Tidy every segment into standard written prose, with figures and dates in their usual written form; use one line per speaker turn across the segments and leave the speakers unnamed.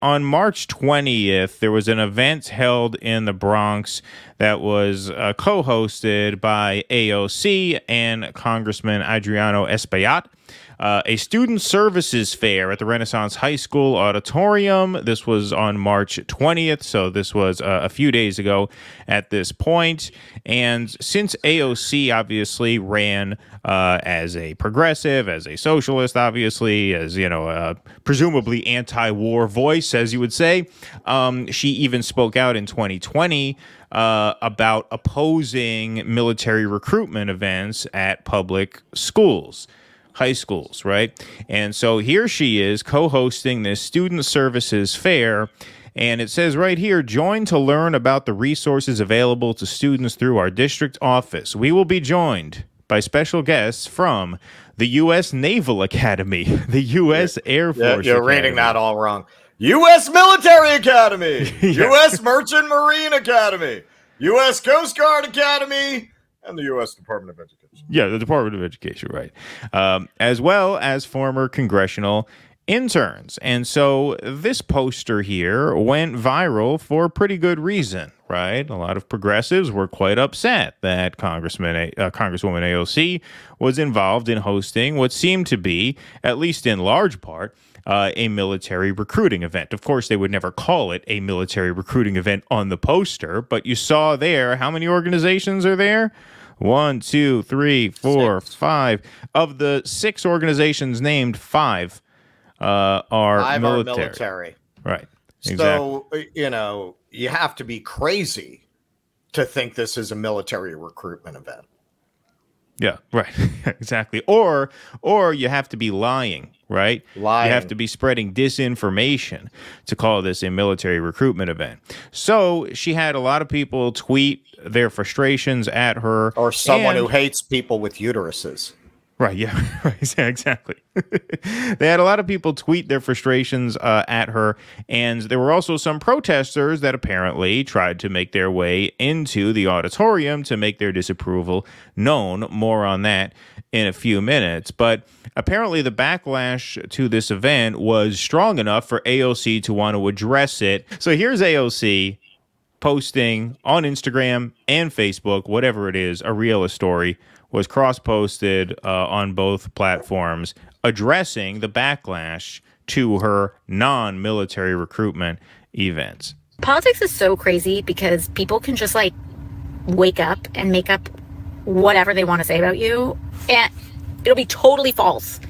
On March 20th, there was an event held in the Bronx that was co-hosted by AOC and Congressman Adriano Espaillat. A student services fair at the Renaissance High School auditorium. This was on March 20th, so this was a few days ago at this point. And since AOC obviously ran as a progressive, as a socialist, obviously, as, you know, presumably anti-war voice, as you would say, she even spoke out in 2020 about opposing military recruitment events at public schools. High schools, right? And so here she is co-hosting this student services fair, and it says right here, join to learn about the resources available to students through our district office. We will be joined by special guests from the U.S. Naval Academy, the U.S. Air Force
You're
Academy.
reading that all wrong. U.S. Military Academy, U.S. Merchant Marine Academy, U.S. Coast Guard Academy, and the U.S. Department of Education.
Yeah, the Department of Education, right. As well as former congressional interns. And so this poster here went viral for a pretty good reason, right? A lot of progressives were quite upset that Congresswoman AOC was involved in hosting what seemed to be, at least in large part, a military recruiting event. Of course, they would never call it a military recruiting event on the poster, but you saw there, how many organizations are there? 1, 2, 3, 4, 5. Of the 6 organizations named, 5 are military. Right. Exactly.
So, you know, you have to be crazy to think this is a military recruitment event.
Yeah, right. Exactly. Or you have to be lying, right?
Lying.
You have to be spreading disinformation to call this a military recruitment event. So she had a lot of people tweet their frustrations at her.
Or someone who hates people with uteruses.
Right, yeah, right, exactly. They had a lot of people tweet their frustrations at her, and there were also some protesters that apparently tried to make their way into the auditorium to make their disapproval known. More on that in a few minutes. But apparently the backlash to this event was strong enough for AOC to want to address it. So here's AOC posting on Instagram and Facebook, whatever it is, a real story, was cross-posted on both platforms, addressing the backlash to her non-military recruitment events.
Politics is so crazy because people can just like wake up and make up whatever they want to say about you, and it'll be totally false,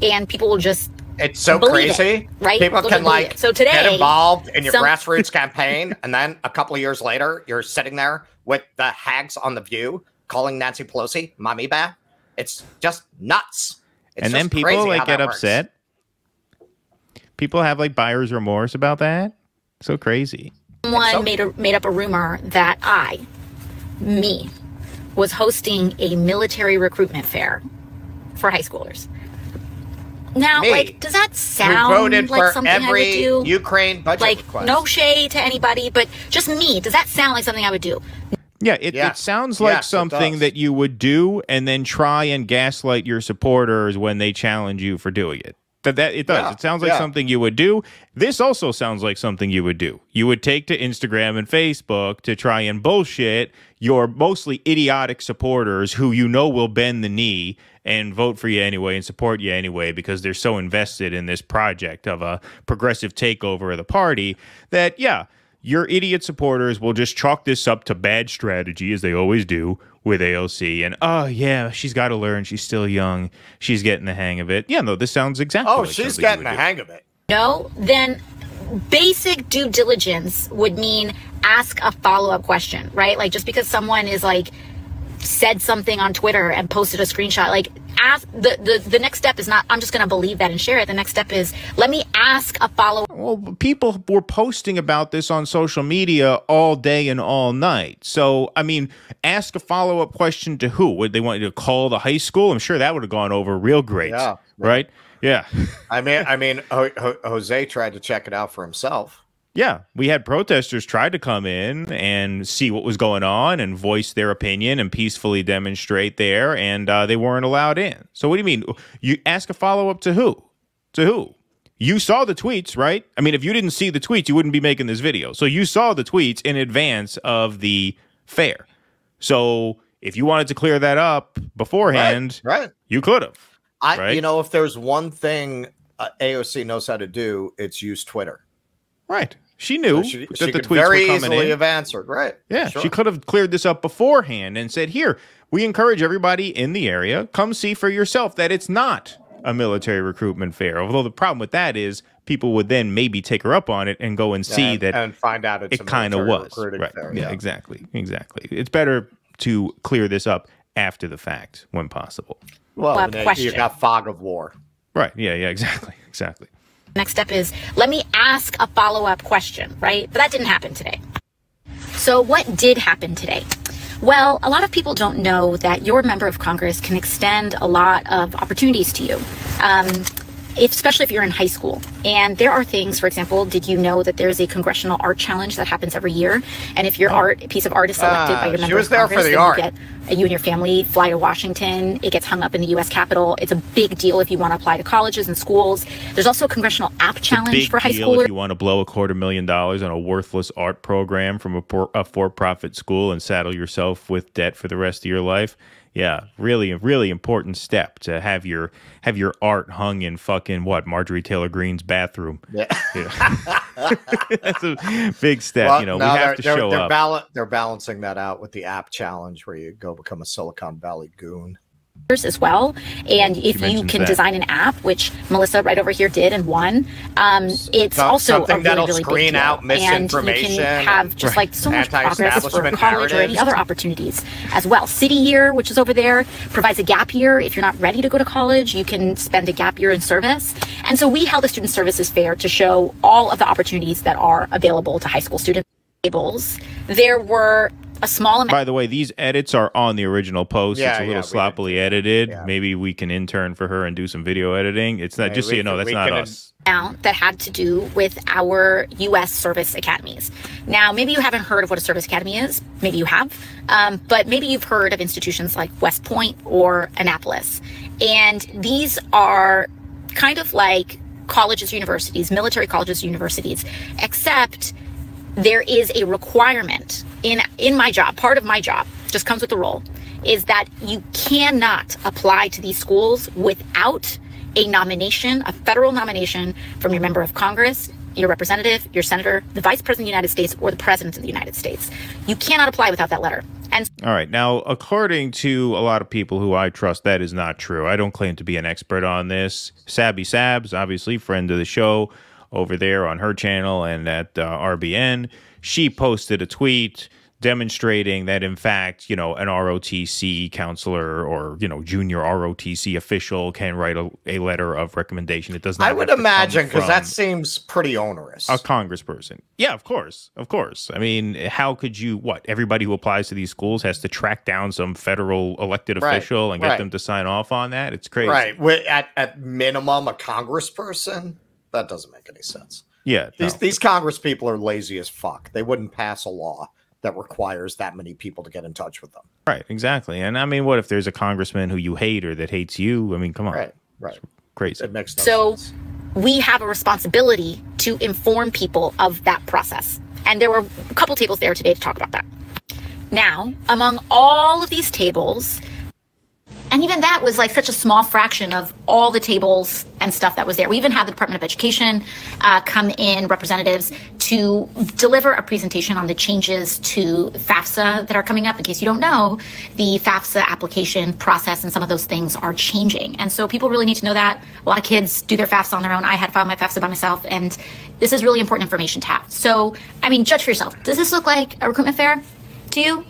and people will just
it's so crazy,
right?
People can like
so today,
get involved in your grassroots campaign, and then a couple of years later, you're sitting there with the hags on The View calling Nancy Pelosi mommy bear. It's just nuts. It's
and then people like get upset. People have like buyer's remorse about that. So crazy.
Someone made up a rumor that me, was hosting a military recruitment fair for high schoolers. Now, like, does that sound like something I would do?
Ukraine budget request.
No shade to anybody, but just me. Does that sound like something I would do?
Yeah, it sounds like something that you would do and then try and gaslight your supporters when they challenge you for doing it. It does. Yeah, it sounds like something you would do. This also sounds like something you would do. You would take to Instagram and Facebook to try and bullshit your mostly idiotic supporters who you know will bend the knee and vote for you anyway and support you anyway because they're so invested in this project of a progressive takeover of the party that, yeah, your idiot supporters will just chalk this up to bad strategy, as they always do with AOC. And, oh, yeah, she's got to learn. She's still young. She's getting the hang of it. Yeah, no, this sounds exactly like
she's getting the hang of it.
No, then basic due diligence would mean ask a follow-up question, right? Like, just because someone is, like, said something on Twitter and posted a screenshot, like, ask the next step is not I'm just going to believe that and share it. The next step is let me ask a follow-up.
Well, people were posting about this on social media all day and all night. So, I mean, ask a follow-up question to who? Would they want you to call the high school? I'm sure that would have gone over real great. Yeah. Right? Yeah.
I mean, Jose tried to check it out for himself.
Yeah, we had protesters try to come in and see what was going on and voice their opinion and peacefully demonstrate there, and they weren't allowed in. So what do you mean? You ask a follow-up to who? To who? you saw the tweets, right? I mean, if you didn't see the tweets, you wouldn't be making this video. So you saw the tweets in advance of the fair. So if you wanted to clear that up beforehand,
right.
you could have. Right?
You know, if there's one thing AOC knows how to do, it's use Twitter.
Right. She knew
so
that
she
the
could
tweets
very
were coming
easily
in.
have answered. Right.
Yeah,
sure.
she could have cleared this up beforehand and said, here, we encourage everybody in the area, come see for yourself that it's not a military recruitment fair. Although the problem with that is people would then maybe take her up on it and go and see that
and find out it's
it kind of was. Right.
Fair,
yeah, exactly. It's better to clear this up after the fact when possible.
Well, you got fog of war.
Right. Yeah, exactly.
Next step is, let me ask a follow-up question, right? But that didn't happen today. So what did happen today? Well, a lot of people don't know that your member of Congress can extend a lot of opportunities to you, especially if you're in high school. And there are things, for example, did you know that there's a congressional art challenge that happens every year? And if your piece of art is selected by your member of Congress, you and your family fly to Washington. It gets hung up in the U.S. Capitol. It's a big deal if you want to apply to colleges and schools. There's also a congressional app challenge for high schoolers.
If you want to blow $250,000 on a worthless art program from a for-profit school and saddle yourself with debt for the rest of your life. Yeah, really important step to have your art hung in fucking Marjorie Taylor Greene's bathroom. Yeah. That's a big step. Well, we have to show up.
They're balancing that out with the app challenge where you go become a Silicon Valley goon
as well. And if you can design an app, which Melissa right over here did and won, it's also
something
a really,
that'll
really
screen
big deal.
out misinformation.
And you can have just like so much progress for college or any other opportunities as well. City Year, which is over there, provides a gap year. If you're not ready to go to college, you can spend a gap year in service. And so we held a student services fair to show all of the opportunities that are available to high school students. There were a small amount.
By the way, these edits are on the original post. It's a little sloppily edited. Yeah. Maybe we can intern for her and do some video editing. It's not just so you know, that's not us.
That had to do with our U.S. service academies. Now, maybe you haven't heard of what a service academy is. Maybe you have. But maybe you've heard of institutions like West Point or Annapolis. And these are kind of like colleges, universities, military colleges, universities, except there is a requirement in my job. Part of my job just comes with the role is that you cannot apply to these schools without a nomination, a federal nomination from your member of Congress, your representative, your senator, the vice president of the United States, or the president of the United States. You cannot apply without that letter. And
all right. Now, according to a lot of people who I trust, that is not true. I don't claim to be an expert on this. Sabby Sabs, obviously, friend of the show, over there on her channel and at RBN, she posted a tweet demonstrating that, in fact, an ROTC counselor or, junior ROTC official can write a letter of recommendation. It does not.
I would imagine, because that seems pretty onerous.
A congressperson. Yeah, of course. Of course. I mean, how could you, everybody who applies to these schools has to track down some federal elected official and get them to sign off on that? It's crazy.
Right. At minimum, a congressperson? That doesn't make any sense.
Yeah.
These Congress people are lazy as fuck. They wouldn't pass a law that requires that many people to get in touch with them.
Right, exactly. And I mean, what if there's a congressman who you hate or that hates you? I mean, come on.
Right.
It's crazy.
It makes no sense.
We have a responsibility to inform people of that process. And there were a couple tables there today to talk about that. Now, among all of these tables, and even that was like such a small fraction of all the tables and stuff that was there. We even had the Department of Education come in, representatives, to deliver a presentation on the changes to FAFSA that are coming up. In case you don't know, the FAFSA application process and some of those things are changing. And so people really need to know that. A lot of kids do their FAFSA on their own. I had to file my FAFSA by myself, and this is really important information to have. So, I mean, judge for yourself. Does this look like a recruitment fair to you?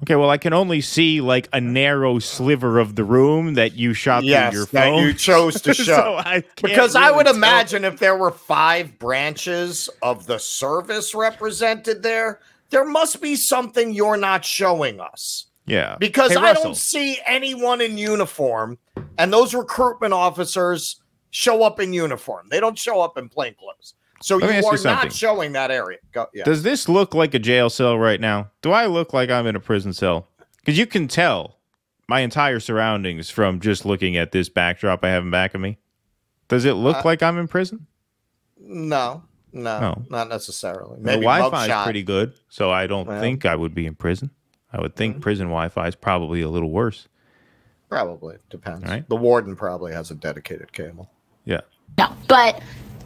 Okay, well, I can only see like a narrow sliver of the room that you shot through your phone.
That you chose to show.
Because
I would imagine if there were 5 branches of the service represented there, there must be something you're not showing us.
Yeah.
Because I don't see anyone in uniform, and those recruitment officers show up in uniform. They don't show up in plain clothes. So you are not showing that area.
Does this look like a jail cell right now? Do I look like I'm in a prison cell? Because you can tell my entire surroundings from just looking at this backdrop I have in back of me. Does it look like I'm in prison?
No, not necessarily. Maybe
the Wi-Fi is pretty good, so I don't think I would be in prison. I would think prison Wi-Fi is probably a little worse.
Probably. Depends.
Right?
The warden probably has a dedicated cable.
Yeah.
No, but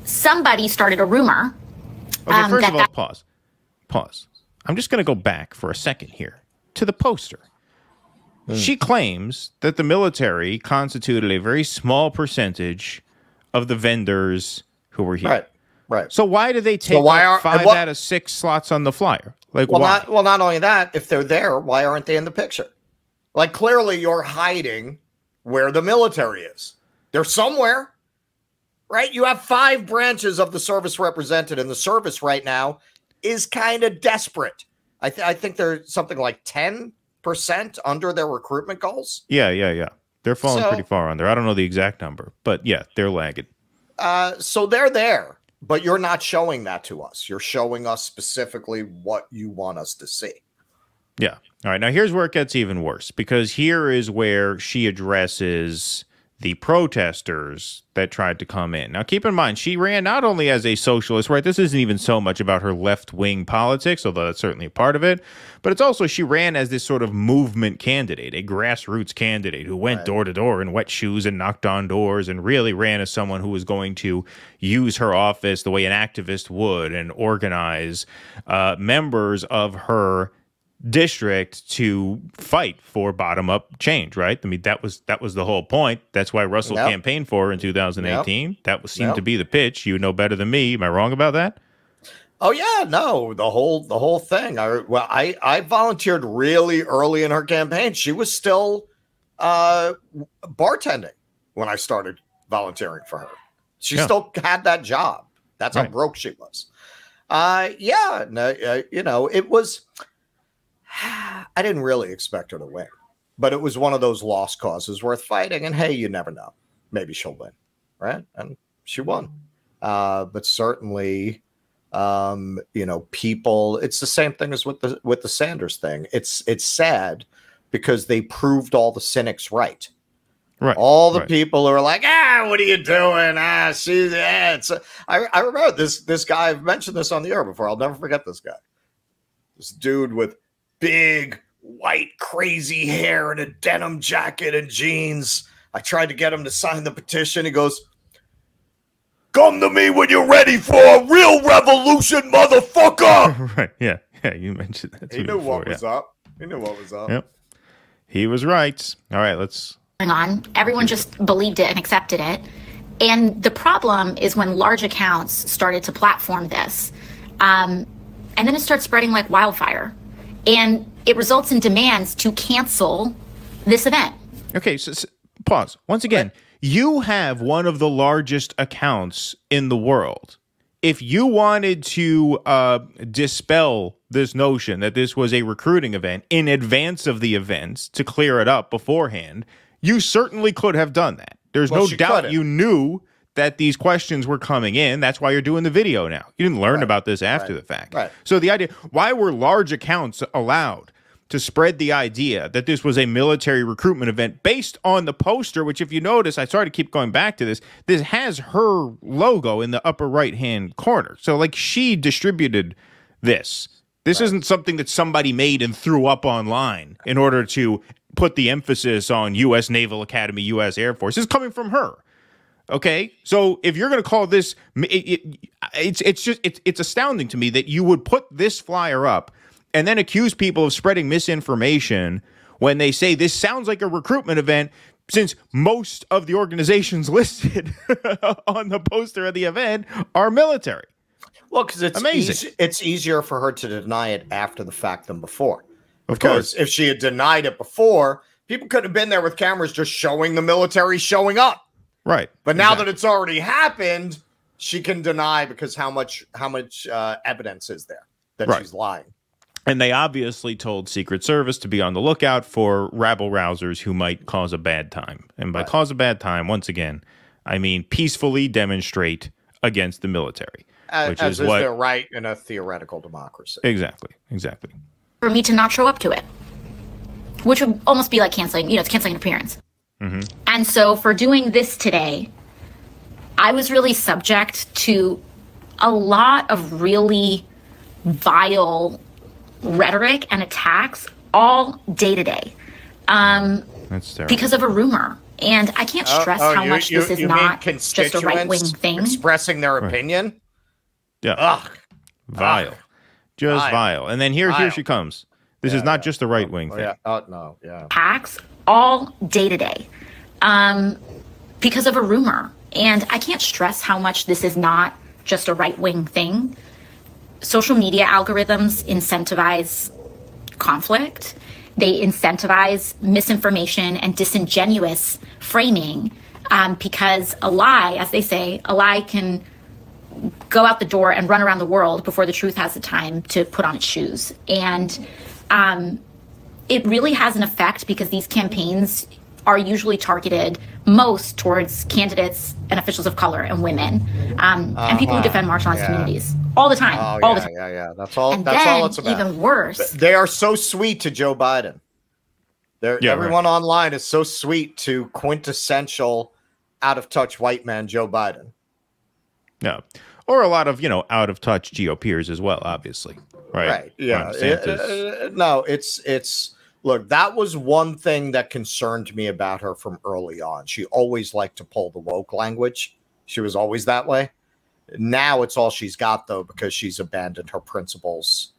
somebody started a rumor.
Okay, first of all, pause. I'm just going to go back for a second here to the poster. She claims that the military constituted a very small percentage of the vendors who were here.
Right.
So why did they take 5 out of 6 slots on the flyer? Like, why?
Not only that, if they're there, why aren't they in the picture? Like, clearly you're hiding where the military is. They're somewhere, right? You have 5 branches of the service represented, and the service right now is kind of desperate. I think they're something like 10% under their recruitment goals.
Yeah. They're falling pretty far under. I don't know the exact number, but yeah, they're lagging.
So they're there, but you're not showing that to us. You're showing us specifically what you want us to see.
Yeah. All right. Now, here's where it gets even worse, because here is where she addresses the protesters that tried to come in. Now, keep in mind, she ran not only as a socialist, right? This isn't even so much about her left-wing politics, although that's certainly a part of it. But it's also she ran as this sort of movement candidate, a grassroots candidate who went door to door in wet shoes and knocked on doors and really ran as someone who was going to use her office the way an activist would and organize members of her district to fight for bottom-up change, right? I mean, that was the whole point. That's why Russell campaigned for her in 2018. That seemed to be the pitch. You know better than me. Am I wrong about that?
Oh yeah, no, the whole thing. I volunteered really early in her campaign. She was still bartending when I started volunteering for her. She still had that job. That's how broke she was. It was. I didn't really expect her to win, but it was one of those lost causes worth fighting. And hey, you never know. Maybe she'll win, right? And she won. But certainly, people. It's the same thing as with the Sanders thing. It's sad because they proved all the cynics right. Right. All the people who are like, what are you doing? I remember this guy. I've mentioned this on the air before. I'll never forget this guy. This dude with big, white, crazy hair and a denim jacket and jeans. I tried to get him to sign the petition. He goes, "Come to me when you're ready for a real revolution, motherfucker."
Right, yeah, you mentioned that.
He knew what was up. He knew what was up.
Yep. He was right. All right, let's...
on. Everyone just believed it and accepted it. And the problem is when large accounts started to platform this, and then it starts spreading like wildfire. And it results in demands to cancel this event.
Okay, so pause. Once again, you have one of the largest accounts in the world. If you wanted to dispel this notion that this was a recruiting event in advance of the events to clear it up beforehand, you certainly could have done that. There's no doubt you knew that these questions were coming in. That's why you're doing the video now. You didn't learn about this after the fact. Right. So the idea, why were large accounts allowed to spread the idea that this was a military recruitment event based on the poster, which if you notice, I sorry to keep going back to this has her logo in the upper right-hand corner. So like she distributed this. This isn't something that somebody made and threw up online in order to put the emphasis on U.S. Naval Academy, U.S. Air Force. This is coming from her. Okay, so if you're going to call this, it's astounding to me that you would put this flyer up and then accuse people of spreading misinformation when they say this sounds like a recruitment event, since most of the organizations listed on the poster of the event are military.
Well, because it's amazing. It's easier for her to deny it after the fact than before. Because if she had denied it before, people could have been there with cameras just showing the military showing up.
Right.
But now that it's already happened, she can deny because how much evidence is there that she's lying?
And they obviously told Secret Service to be on the lookout for rabble-rousers who might cause a bad time. And by cause a bad time, once again, I mean peacefully demonstrate against the military.
Which is what their right in a theoretical democracy.
Exactly.
For me to not show up to it, which would almost be like canceling, it's canceling an appearance. And so for doing this today, I was really subject to a lot of really vile rhetoric and attacks all day to day.
That's terrible.
Because of a rumor. And I can't stress how much this is not just a right-wing thing.
Expressing their opinion?
Yeah.
Ugh.
Vile. Just vile. And then here she comes. This is not just the right-wing thing.
Yeah. Oh, no. Yeah.
Attacks all day to day. Because of a rumor. And I can't stress how much this is not just a right-wing thing. Social media algorithms incentivize conflict. They incentivize misinformation and disingenuous framing because a lie, as they say, a lie can go out the door and run around the world before the truth has the time to put on its shoes. And it really has an effect because these campaigns are usually targeted most towards candidates and officials of color and women and people who defend marginalized communities all the time. All the time.
Yeah. That's all.
And
that's
then,
all it's about.
Even worse,
they are so sweet to Joe Biden. Everyone online is so sweet to quintessential, out of touch white man Joe Biden.
Yeah, or a lot of out of touch GOPers as well, obviously. Right.
Yeah. No, it's. Look, that was one thing that concerned me about her from early on. She always liked to pull the woke language. She was always that way. Now it's all she's got, though, because she's abandoned her principles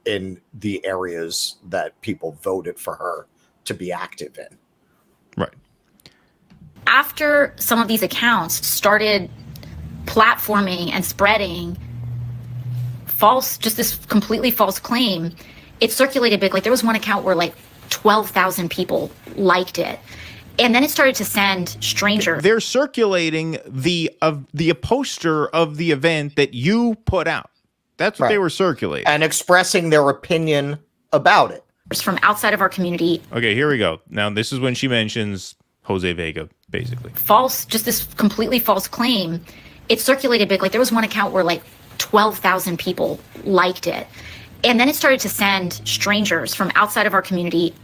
in the areas that people voted for her to be active in.
Right.
After some of these accounts started platforming and spreading this completely false claim, it circulated big. Like there was one account where 12,000 people liked it. And then it started to send strangers. They're
circulating the poster of the event that you put out. That's what they were circulating.
And expressing their opinion about it.
From outside of our community.
Okay, here we go. Now, this is when she mentions Jose Vega, basically.
This completely false claim. It circulated big. Like there was one account where 12,000 people liked it. And then it started to send strangers from outside of our community,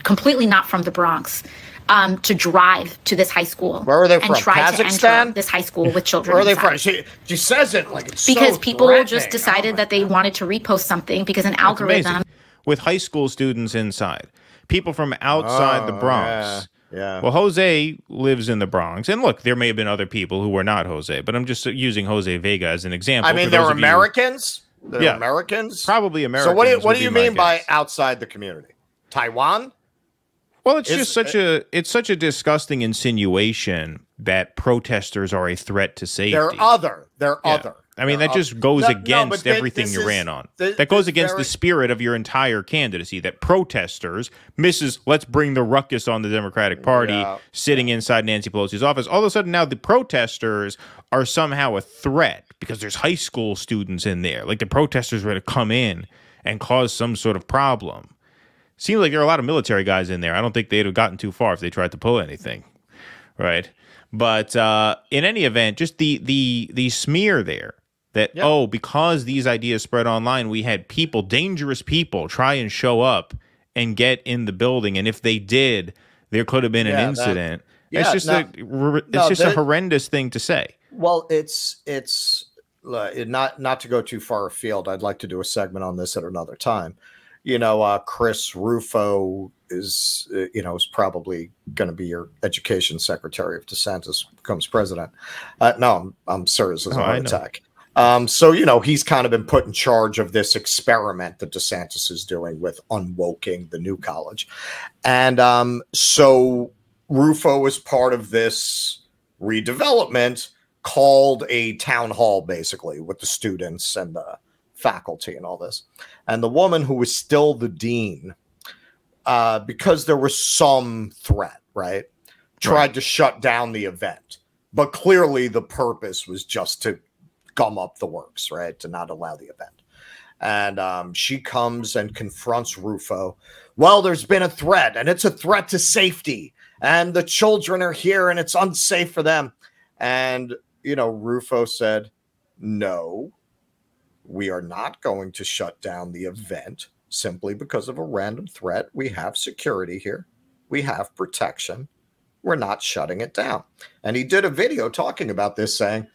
completely not from the Bronx, to drive to this high school.
Where are they from?
And try
Kazakhstan?
to enter this high school with children.
Where are they
inside.
from? She says it like it's
because
so
people
threatening.
Just decided that they wanted to repost something because an algorithm.
With high school students inside, people from outside the Bronx.
Yeah.
Well, Jose lives in the Bronx, and look, there may have been other people who were not Jose, but I'm just using Jose Vega as an example.
I mean, they're Americans. They're Americans?
Probably Americans.
So what do you mean by outside the community? Taiwan?
Well, it's such a disgusting insinuation that protesters are a threat to safety.
They're other.
I mean, that just goes against everything you ran on. That goes against the spirit of your entire candidacy, that protesters, let's bring the ruckus on the Democratic Party, sitting inside Nancy Pelosi's office. All of a sudden now the protesters are somehow a threat because there's high school students in there. Like the protesters were to come in and cause some sort of problem. Seems like there are a lot of military guys in there. I don't think they'd have gotten too far if they tried to pull anything, right? But in any event, just the smear there that, because these ideas spread online, we had dangerous people try and show up and get in the building. And if they did, there could have been an incident. It's just a horrendous thing to say.
Well, it's not to go too far afield. I'd like to do a segment on this at another time. Chris Rufo is probably going to be your education secretary if DeSantis becomes president. No, I'm serious as a heart attack. So, he's kind of been put in charge of this experiment that DeSantis is doing with unwoking the new college. And so Rufo is part of this redevelopment called a town hall, basically, with the students and the faculty and all this. And the woman who was still the dean, because there was some threat, tried to shut down the event. But clearly the purpose was just to gum up the works, to not allow the event. And she comes and confronts Rufo. Well, there's been a threat, and it's a threat to safety. And the children are here, and it's unsafe for them. And, Rufo said, no, we are not going to shut down the event simply because of a random threat. We have security here. We have protection. We're not shutting it down. And he did a video talking about this, saying,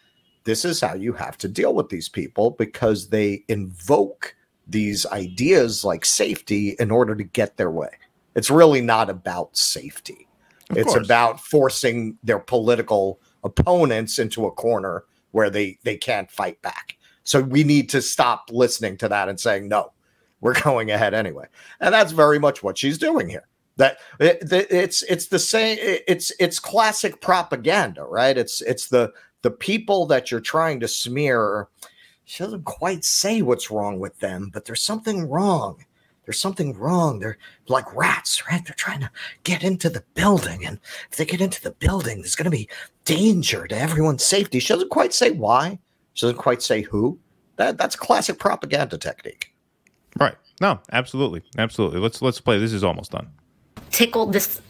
this is how you have to deal with these people, because they invoke these ideas like safety in order to get their way. It's really not about safety. It's about forcing their political opponents into a corner where they can't fight back. So we need to stop listening to that and saying, no, we're going ahead anyway. And that's very much what she's doing here. That it's the same. It's classic propaganda, right? It's the people that you're trying to smear. She doesn't quite say what's wrong with them, but there's something wrong. There's something wrong. They're like rats, right? They're trying to get into the building. And if they get into the building, there's going to be danger to everyone's safety. She doesn't quite say why. She doesn't quite say who. That's classic propaganda technique.
Right. No, absolutely. Absolutely. Let's play. This is almost done.
Tickle this,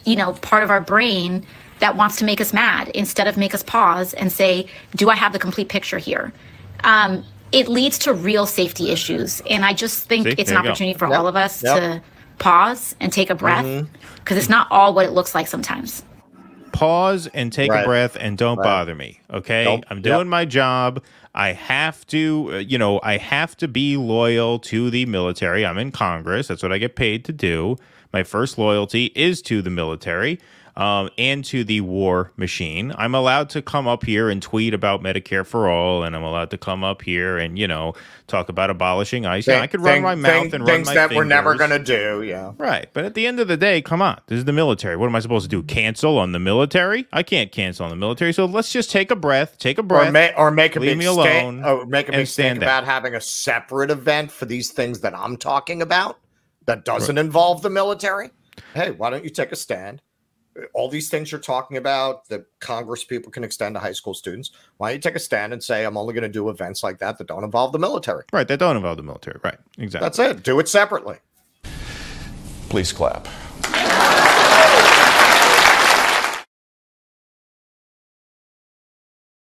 part of our brain that wants to make us mad instead of make us pause and say, do I have the complete picture here? It leads to real safety issues. And I just think it's an opportunity for all of us to pause and take a breath, because it's not all what it looks like sometimes.
Pause and take a breath and don't bother me. Okay. I'm doing my job. I have to, I have to be loyal to the military. I'm in Congress. That's what I get paid to do. My first loyalty is to the military. And to the war machine. I'm allowed to come up here and tweet about Medicare for all, and I'm allowed to come up here and, talk about abolishing ICE. I could run my mouth and run my
things that
fingers.
We're never going to do, yeah.
Right, but at the end of the day, come on. This is the military. What am I supposed to do? Cancel on the military? I can't cancel on the military, so let's just take a breath.
Or make a
leave
big
me alone.
Make a big stand about having a separate event for these things that I'm talking about that doesn't involve the military. Hey, why don't you take a stand? All these things you're talking about that Congress people can extend to high school students. Why don't you take a stand and say, I'm only going to do events like that don't involve the military?
Right. That don't involve the military. Right. Exactly.
That's it. Do it separately.
Please clap.